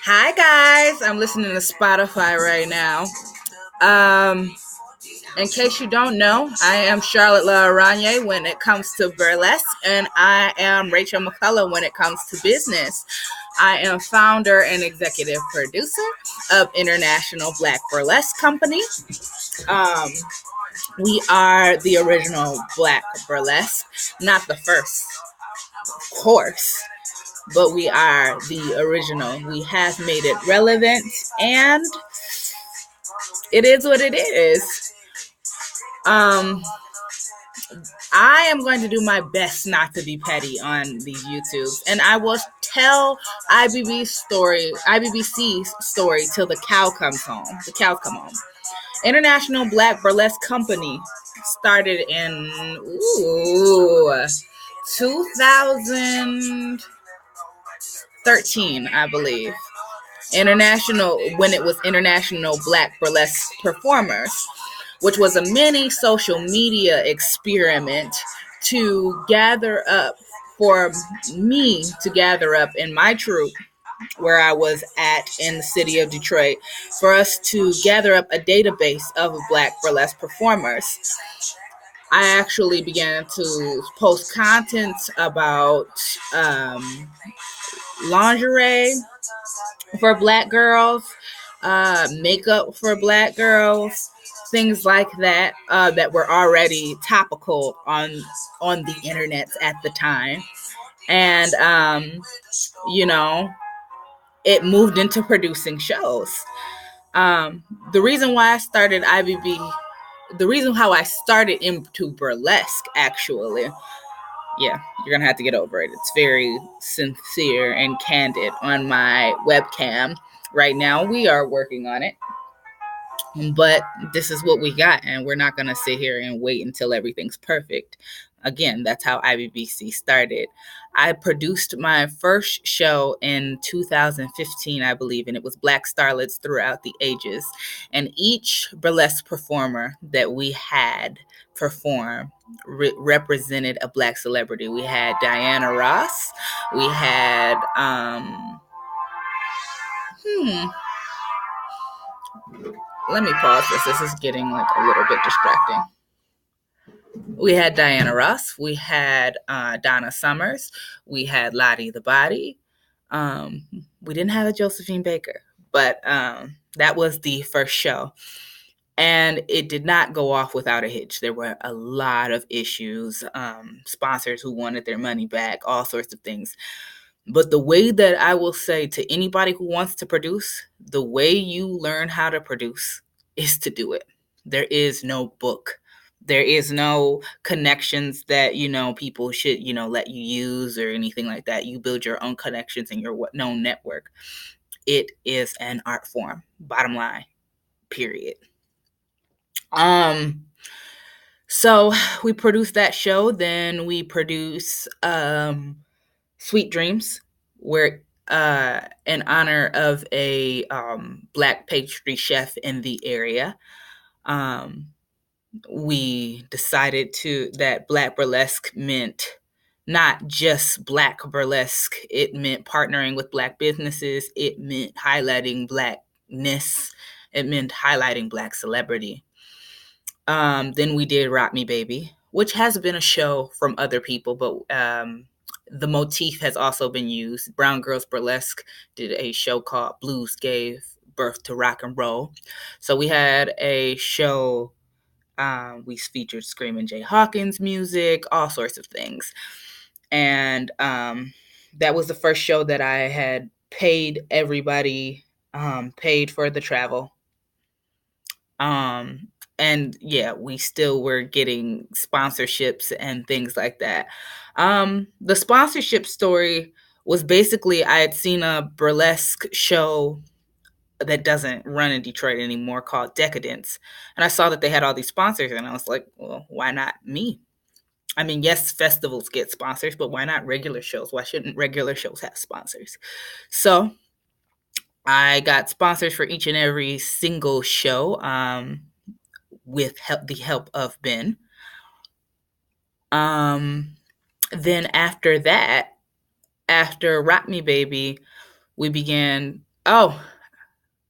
Hi guys, I'm listening to Spotify right now. Um, in case you don't know, I am Charlotte LaAranye when it comes to burlesque, and I am Rachel McCullough when it comes to business. I am founder and executive producer of International Black Burlesque Company. Um, we are the original Black Burlesque, not the first, of course, but we are the original. We have made it relevant, and it is what it is. Um, I am going to do my best not to be petty on these YouTubes, and I will tell IBBC's story till the cow comes home. The cows come home. International Black Burlesque Company started in 2013, I believe. When it was International Black Burlesque Performers, which was a mini social media experiment to gather up for me to gather up in my troupe where I was at in the city of Detroit for us to gather up a database of Black burlesque performers. I actually began to post content about lingerie for Black girls, makeup for Black girls, things like that that were already topical on the internet at the time, and you know, it moved into producing shows. The reason why I started IBB, the reason how I started into burlesque, actually, yeah, you're gonna have to get over it. It's very sincere and candid on my webcam right now. We are working on it, but this is what we got, and we're not gonna sit here and wait until everything's perfect. Again, that's how IBBC started. I produced my first show in 2015, I believe, and it was Black Starlets Throughout the Ages. And each burlesque performer that we had perform represented a Black celebrity. We had Diana Ross. We had let me pause this. This is getting like a little bit distracting. We had Diana Ross. We had Donna Summers. We had Lottie the Body. We didn't have a Josephine Baker, but that was the first show. And it did not go off without a hitch. There were a lot of issues, sponsors who wanted their money back, all sorts of things. But the way that I will say to anybody who wants to produce, the way you learn how to produce is to do it. There is no book. There is no connections that, people should, let you use or anything like that. You build your own connections in your known network. It is an art form, bottom line, period. So we produced that show. Then we produce Sweet Dreams, where in honor of a Black pastry chef in the area. We decided that Black burlesque meant not just Black burlesque. It meant partnering with Black businesses. It meant highlighting Blackness. It meant highlighting Black celebrity. Then we did Rock Me Baby, which has been a show from other people, but the motif has also been used. Brown Girls Burlesque did a show called Blues Gave Birth to Rock and Roll. So we had a show, we featured Screamin' Jay Hawkins music, all sorts of things. And that was the first show that I had paid everybody, paid for the travel. And yeah, we still were getting sponsorships and things like that. The sponsorship story was basically, I had seen a burlesque show that doesn't run in Detroit anymore called Decadence. And I saw that they had all these sponsors, and I was like, well, why not me? I mean, yes, festivals get sponsors, but why not regular shows? Why shouldn't regular shows have sponsors? So I got sponsors for each and every single show. With the help of Ben. Then after that, after Rock Me Baby, we began. Oh,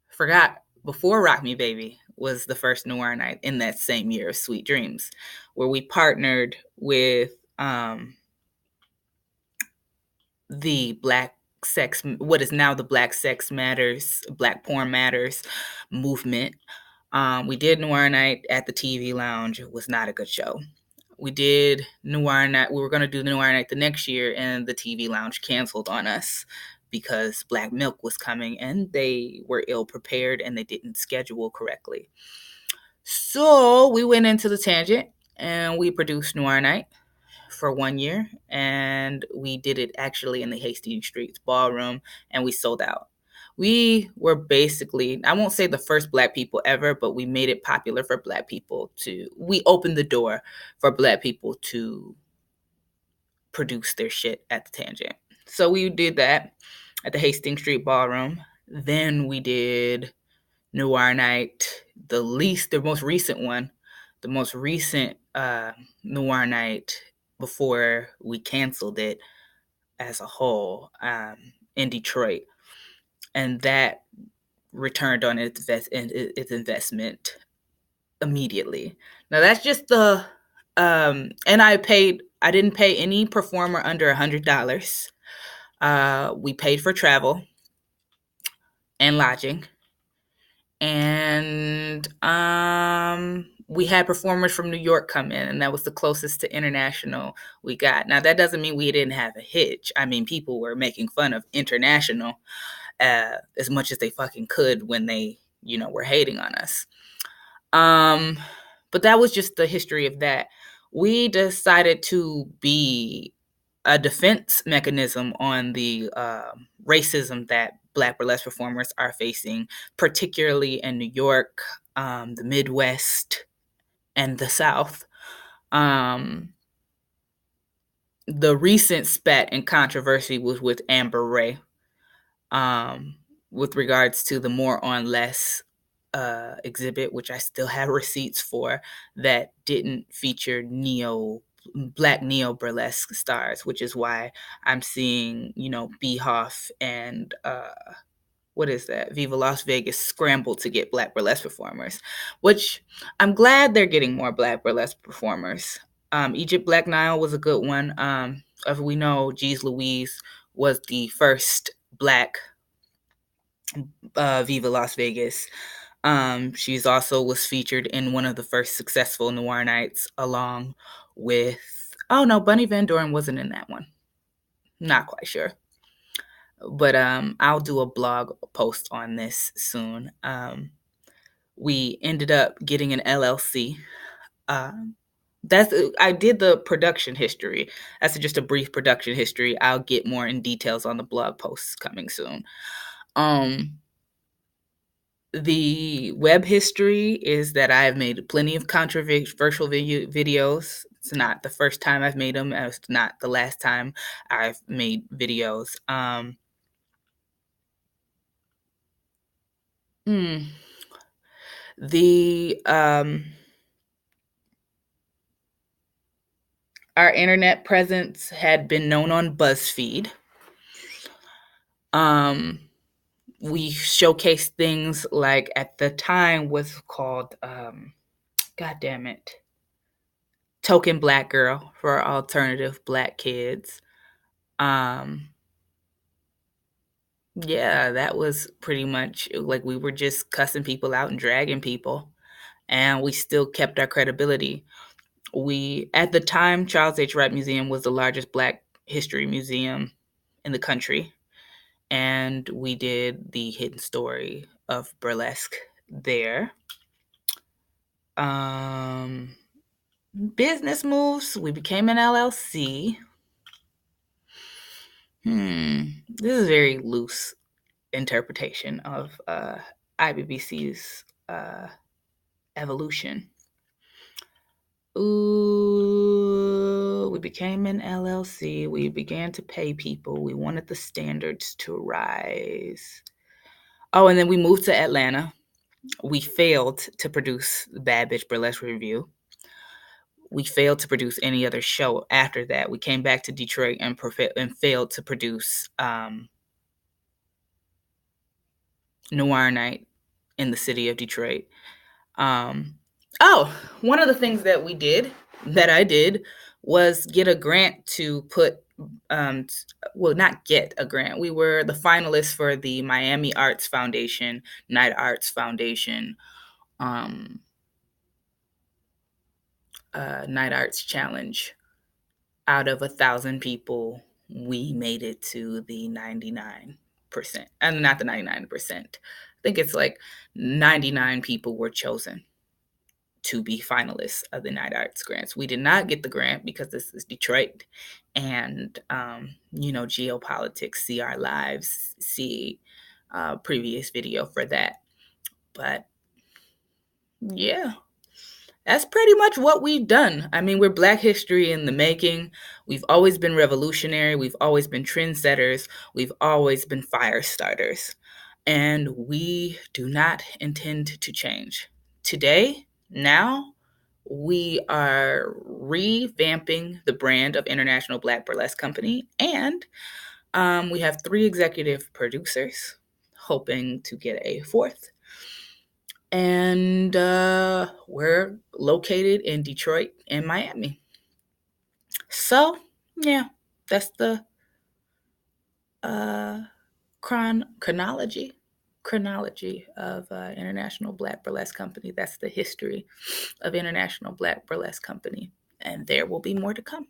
forgot. Before Rock Me Baby was the first Noir night in that same year of Sweet Dreams, where we partnered with the Black Sex, what is now the Black Sex Matters, Black Porn Matters movement. We did Noir Night at the TV Lounge. It was not a good show. We did Noir Night. We were going to do the Noir Night the next year, and the TV Lounge canceled on us because Black Milk was coming, and they were ill prepared and they didn't schedule correctly. So we went into the tangent and we produced Noir Night for 1 year, and we did it actually in the Hastings Streets Ballroom, and we sold out. We were basically, I won't say the first Black people ever, but we made it popular for Black people we opened the door for Black people to produce their shit at the tangent. So we did that at the Hastings Street Ballroom. Then we did Noir Night, the most recent one, the most recent Noir Night before we canceled it as a whole, in Detroit. And that returned on its investment immediately. Now that's just the, and I didn't pay any performer under $100. We paid for travel and lodging. And we had performers from New York come in, and that was the closest to international we got. Now, that doesn't mean we didn't have a hitch. I mean, people were making fun of international as much as they fucking could when they, were hating on us. But that was just the history of that. We decided to be a defense mechanism on the racism that Black burlesque performers are facing, particularly in New York, the Midwest, and the South. The recent spat and controversy was with Amber Ray, with regards to the More on Less exhibit, which I still have receipts for, that didn't feature Black neo burlesque stars, which is why I'm seeing, Beehoff and what is that? Viva Las Vegas scramble to get Black burlesque performers, which I'm glad they're getting more Black burlesque performers. Egypt Black Nile was a good one. As we know, Jeez Louise was the first Black Viva Las Vegas. She's also was featured in one of the first successful Noir Nights, along with, oh no, Bunny Van Doren wasn't in that one. Not quite sure. But I'll do a blog post on this soon. We ended up getting an LLC. I did the production history. That's just a brief production history. I'll get more in details on the blog posts coming soon. The web history is that I've made plenty of controversial videos. It's not the first time I've made them. It's not the last time I've made videos. Our internet presence had been known on BuzzFeed. We showcased things like, at the time, was called, God damn it, Token Black Girl for alternative Black kids. Yeah, that was pretty much like we were just cussing people out and dragging people, and we still kept our credibility. At the time, Charles H. Wright Museum was the largest Black history museum in the country, and we did the hidden story of burlesque there. Business moves, we became an LLC. This is a very loose interpretation of IBBC's evolution. We became an LLC. We began to pay people. We wanted the standards to rise. Oh, and then we moved to Atlanta. We failed to produce Bad Bitch Burlesque Review. We failed to produce any other show after that. We came back to Detroit and failed to produce noir night in the city of Detroit. One of the things that I did, was get a grant to put, not get a grant. We were the finalists for the Miami Arts Foundation, Night Arts Foundation, um, Night Arts Challenge. Out of 1,000 people, we made it to the 99%, and not the 99%. I think it's like 99 people were chosen to be finalists of the Night Arts grants. We did not get the grant because this is Detroit, and geopolitics. See our lives. See previous video for that. But yeah, that's pretty much what we've done. I mean, we're Black history in the making. We've always been revolutionary. We've always been trendsetters. We've always been fire starters. And we do not intend to change. Today, now, we are revamping the brand of International Black Burlesque Company. And we have 3 executive producers, hoping to get a 4th. And we're located in Detroit and Miami. So, yeah, that's the chronology of International Black Burlesque Company. That's the history of International Black Burlesque Company. And there will be more to come.